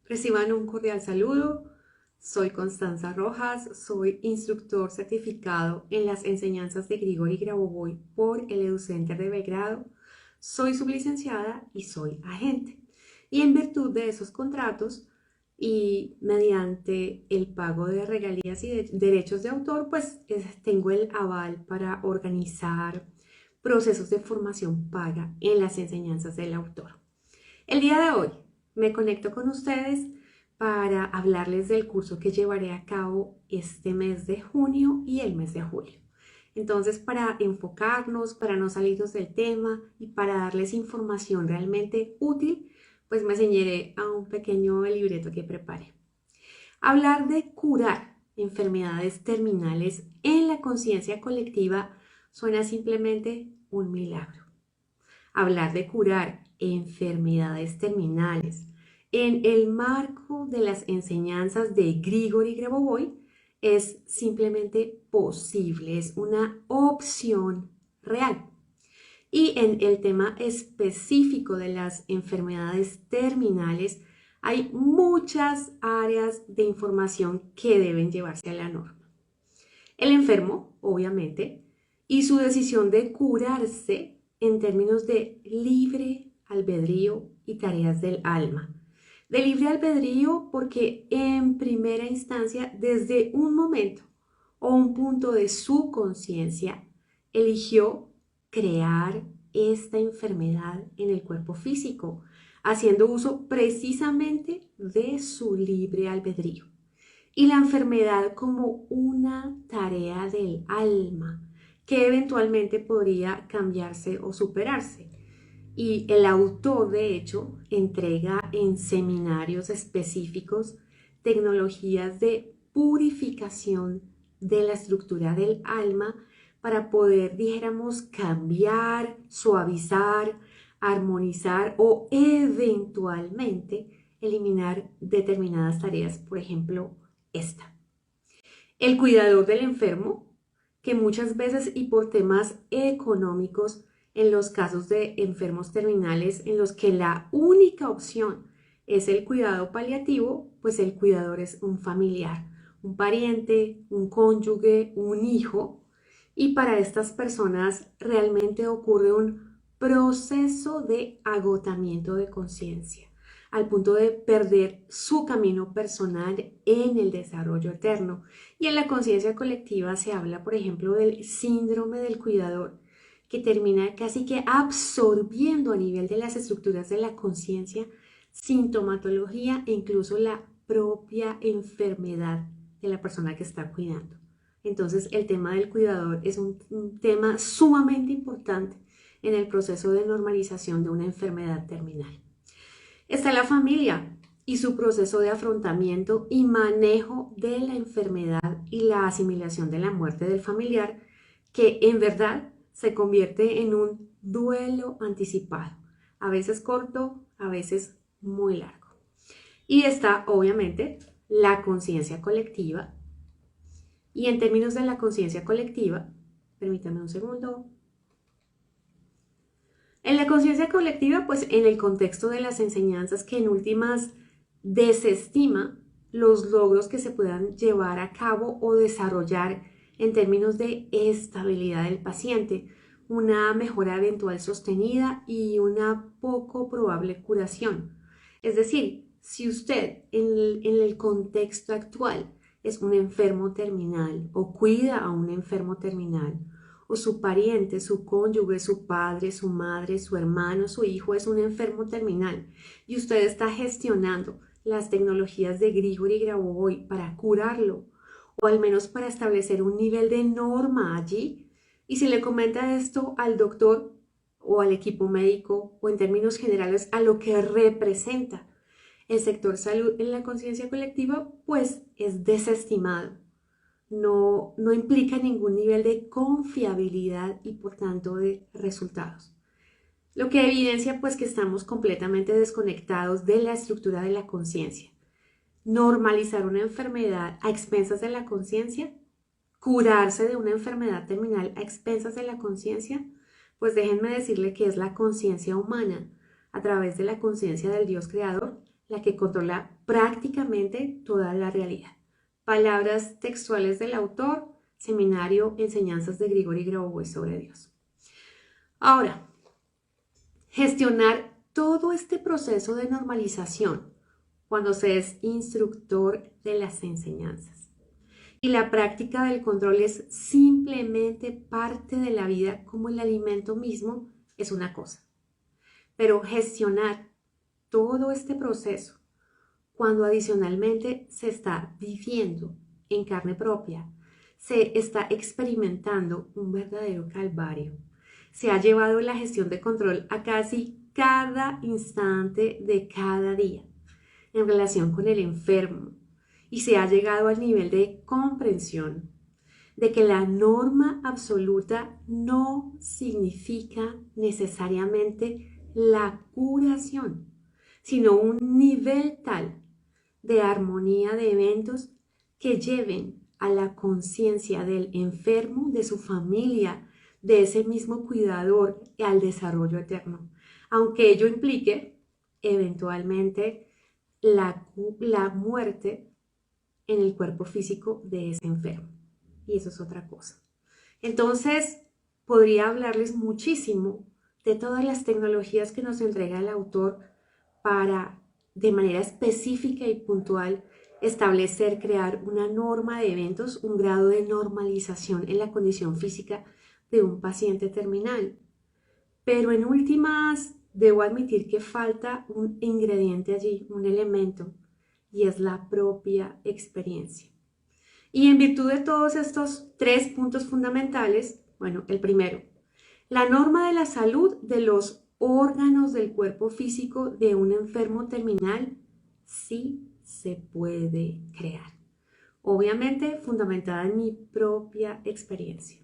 Reciban un cordial saludo. Soy Constanza Rojas, soy instructor certificado en las enseñanzas de Grigori Grabovoi por el EduCenter de Belgrado. Soy sublicenciada y soy agente. Y en virtud de esos contratos y mediante el pago de regalías y de derechos de autor, pues tengo el aval para organizar procesos de formación paga en las enseñanzas del autor. El día de hoy me conecto con ustedes para hablarles del curso que llevaré a cabo este mes de junio y el mes de julio. Entonces, para enfocarnos, para no salirnos del tema y para darles información realmente útil, pues me ceñiré a un pequeño libreto que preparé. Hablar de curar enfermedades terminales en la conciencia colectiva suena simplemente un milagro. Hablar de curar enfermedades terminales en el marco de las enseñanzas de Grigori Grabovoi es simplemente posible, es una opción real. Y en el tema específico de las enfermedades terminales hay muchas áreas de información que deben llevarse a la norma. El enfermo, obviamente, y su decisión de curarse en términos de libre albedrío y tareas del alma. De libre albedrío porque en primera instancia, desde un momento o un punto de su conciencia, eligió crear esta enfermedad en el cuerpo físico, haciendo uso precisamente de su libre albedrío. Y la enfermedad como una tarea del alma que eventualmente podría cambiarse o superarse. Y el autor, de hecho, entrega en seminarios específicos tecnologías de purificación de la estructura del alma para poder, dijéramos, cambiar, suavizar, armonizar o eventualmente eliminar determinadas tareas, por ejemplo, esta. El cuidador del enfermo, que muchas veces y por temas económicos, en los casos de enfermos terminales en los que la única opción es el cuidado paliativo, pues el cuidador es un familiar, un pariente, un cónyuge, un hijo, y para estas personas realmente ocurre un proceso de agotamiento de conciencia al punto de perder su camino personal en el desarrollo eterno. Y en la conciencia colectiva se habla, por ejemplo, del síndrome del cuidador, que termina casi que absorbiendo a nivel de las estructuras de la conciencia sintomatología e incluso la propia enfermedad de la persona que está cuidando. Entonces, el tema del cuidador es un tema sumamente importante en el proceso de normalización de una enfermedad terminal. Está la familia y su proceso de afrontamiento y manejo de la enfermedad y la asimilación de la muerte del familiar, que en verdad se convierte en un duelo anticipado, a veces corto, a veces muy largo. Y está obviamente la conciencia colectiva. Y en términos de la conciencia colectiva, permítame un segundo. En la conciencia colectiva, pues en el contexto de las enseñanzas que en últimas desestima los logros que se puedan llevar a cabo o desarrollar en términos de estabilidad del paciente, una mejora eventual sostenida y una poco probable curación. Es decir, si usted en el contexto actual es un enfermo terminal o cuida a un enfermo terminal, o su pariente, su cónyuge, su padre, su madre, su hermano, su hijo es un enfermo terminal y usted está gestionando las tecnologías de Grigori Grabovoi para curarlo o al menos para establecer un nivel de norma allí, y si le comenta esto al doctor o al equipo médico o en términos generales a lo que representa el sector salud en la conciencia colectiva, pues es desestimado. No implica ningún nivel de confiabilidad y por tanto de resultados. Lo que evidencia pues que estamos completamente desconectados de la estructura de la conciencia. Normalizar una enfermedad a expensas de la conciencia, curarse de una enfermedad terminal a expensas de la conciencia, pues déjenme decirle que es la conciencia humana, a través de la conciencia del Dios creador, la que controla prácticamente toda la realidad. Palabras textuales del autor, Seminario Enseñanzas de Grigori Grabovoi sobre Dios. Ahora, gestionar todo este proceso de normalización cuando se es instructor de las enseñanzas. Y la práctica del control es simplemente parte de la vida como el alimento mismo es una cosa. Pero gestionar todo este proceso cuando adicionalmente se está viviendo en carne propia, se está experimentando un verdadero calvario. Se ha llevado la gestión de control a casi cada instante de cada día en relación con el enfermo y se ha llegado al nivel de comprensión de que la norma absoluta no significa necesariamente la curación, sino un nivel tal de armonía de eventos que lleven a la conciencia del enfermo, de su familia, de ese mismo cuidador y al desarrollo eterno, aunque ello implique eventualmente la muerte en el cuerpo físico de ese enfermo. Y eso es otra cosa. Entonces, podría hablarles muchísimo de todas las tecnologías que nos entrega el autor para, de manera específica y puntual, establecer, crear una norma de eventos, un grado de normalización en la condición física de un paciente terminal. Pero en últimas, debo admitir que falta un ingrediente allí, un elemento, y es la propia experiencia. Y en virtud de todos estos 3 puntos fundamentales, bueno, el primero, la norma de la salud de los órganos del cuerpo físico de un enfermo terminal sí se puede crear. Obviamente fundamentada en mi propia experiencia.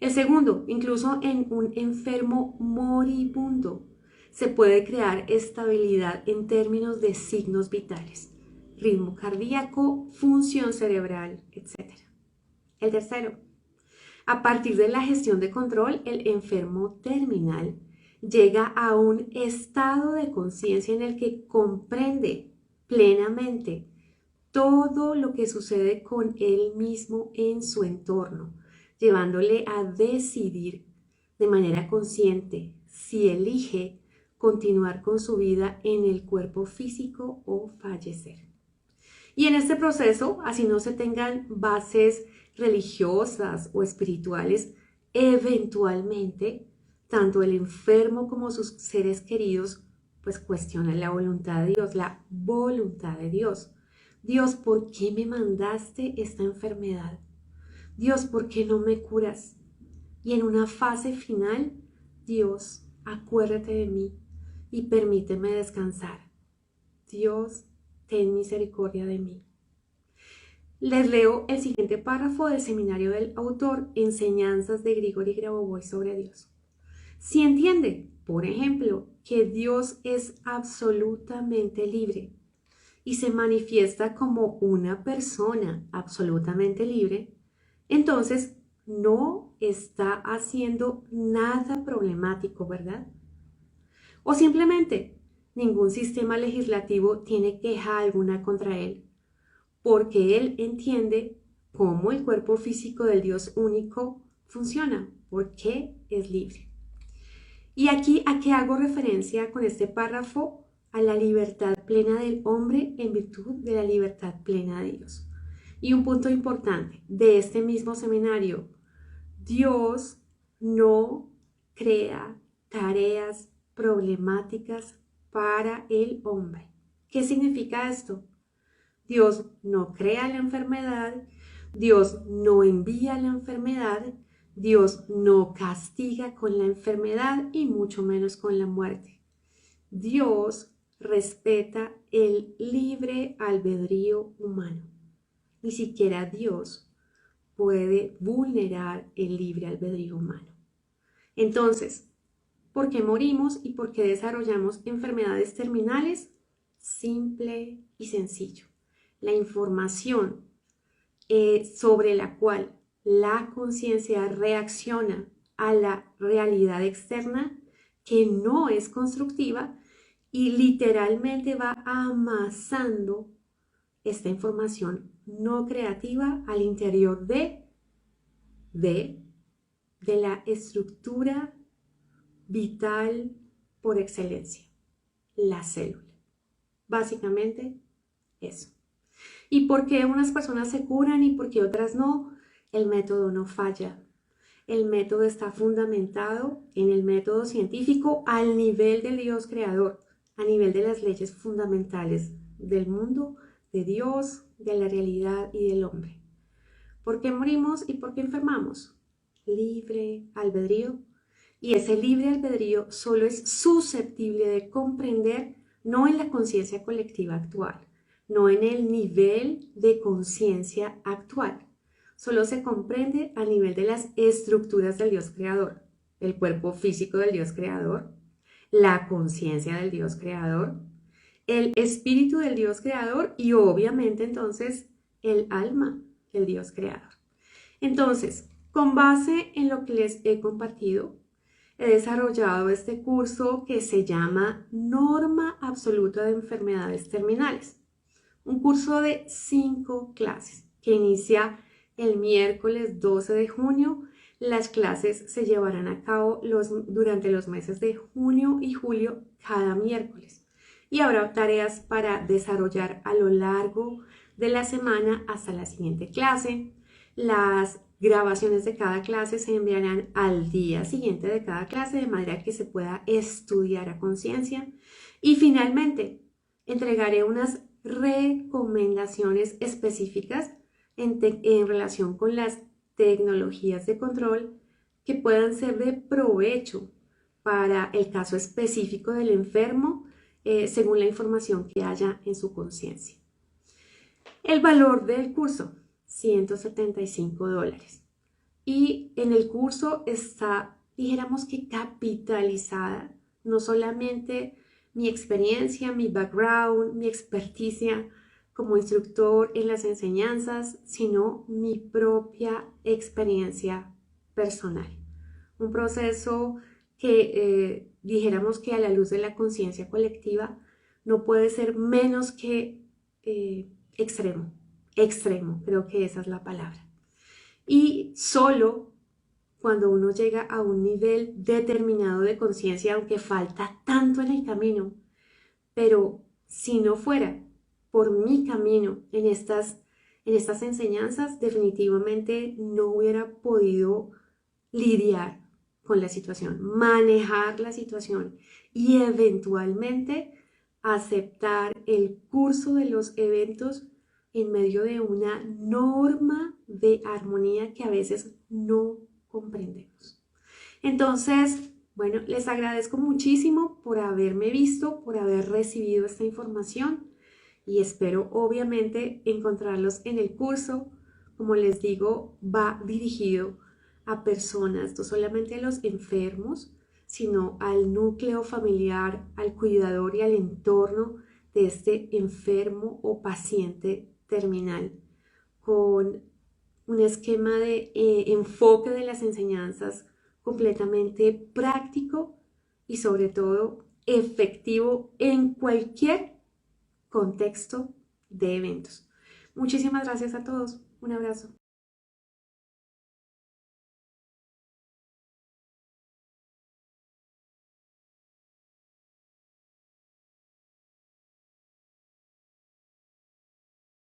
El segundo, incluso en un enfermo moribundo, se puede crear estabilidad en términos de signos vitales, ritmo cardíaco, función cerebral, etc. El tercero, a partir de la gestión de control, el enfermo terminal llega a un estado de conciencia en el que comprende plenamente todo lo que sucede con él mismo en su entorno, llevándole a decidir de manera consciente si elige continuar con su vida en el cuerpo físico o fallecer. Y en este proceso, así no se tengan bases religiosas o espirituales, eventualmente, tanto el enfermo como sus seres queridos, pues cuestionan la voluntad de Dios, la voluntad de Dios. Dios, ¿por qué me mandaste esta enfermedad? Dios, ¿por qué no me curas? Y en una fase final, Dios, acuérdate de mí y permíteme descansar. Dios, ten misericordia de mí. Les leo el siguiente párrafo del seminario del autor, Enseñanzas de Grigori Grabovoi sobre Dios. Si entiende, por ejemplo, que Dios es absolutamente libre y se manifiesta como una persona absolutamente libre, entonces no está haciendo nada problemático, ¿verdad? O simplemente ningún sistema legislativo tiene queja alguna contra él, porque él entiende cómo el cuerpo físico del Dios único funciona, porque es libre. Y aquí, ¿a qué hago referencia con este párrafo? A la libertad plena del hombre en virtud de la libertad plena de Dios. Y un punto importante de este mismo seminario, Dios no crea tareas problemáticas para el hombre. ¿Qué significa esto? Dios no crea la enfermedad, Dios no envía la enfermedad, Dios no castiga con la enfermedad y mucho menos con la muerte. Dios respeta el libre albedrío humano. Ni siquiera Dios puede vulnerar el libre albedrío humano. Entonces, ¿por qué morimos y por qué desarrollamos enfermedades terminales? Simple y sencillo. La información sobre la cual la conciencia reacciona a la realidad externa que no es constructiva, y literalmente va amasando esta información no creativa al interior de, de la estructura vital por excelencia, la célula. Básicamente eso. ¿Y por qué unas personas se curan y por qué otras no? El método no falla. El método está fundamentado en el método científico al nivel del Dios creador, a nivel de las leyes fundamentales del mundo, de Dios, de la realidad y del hombre. ¿Por qué morimos y por qué enfermamos? Libre albedrío. Y ese libre albedrío solo es susceptible de comprender no en la conciencia colectiva actual, no en el nivel de conciencia actual. Solo se comprende a nivel de las estructuras del Dios creador, el cuerpo físico del Dios creador, la conciencia del Dios creador, el espíritu del Dios creador y obviamente entonces el alma del Dios creador. Entonces, con base en lo que les he compartido, he desarrollado este curso que se llama Norma Absoluta de Enfermedades Terminales. Un curso de 5 clases que inicia el miércoles 12 de junio. Las clases se llevarán a cabo durante los meses de junio y julio cada miércoles. Y habrá tareas para desarrollar a lo largo de la semana hasta la siguiente clase. Las grabaciones de cada clase se enviarán al día siguiente de cada clase de manera que se pueda estudiar a conciencia. Y finalmente, entregaré unas recomendaciones específicas en relación con las tecnologías de control que puedan ser de provecho para el caso específico del enfermo según la información que haya en su conciencia. El valor del curso, $175. Y en el curso está, dijéramos que capitalizada, no solamente mi experiencia, mi background, mi experticia como instructor en las enseñanzas, sino mi propia experiencia personal. Un proceso que dijéramos que a la luz de la conciencia colectiva no puede ser menos que extremo, creo que esa es la palabra. Y solo cuando uno llega a un nivel determinado de conciencia, aunque falta tanto en el camino, pero si no fuera por mi camino en estas enseñanzas, definitivamente no hubiera podido lidiar con la situación, manejar la situación y eventualmente aceptar el curso de los eventos en medio de una norma de armonía que a veces no comprendemos. Entonces, bueno, les agradezco muchísimo por haberme visto, por haber recibido esta información y espero obviamente encontrarlos en el curso. Como les digo, va dirigido a personas, no solamente a los enfermos, sino al núcleo familiar, al cuidador y al entorno de este enfermo o paciente terminal, con un esquema de enfoque de las enseñanzas completamente práctico y sobre todo efectivo en cualquier contexto de eventos. Muchísimas gracias a todos. Un abrazo.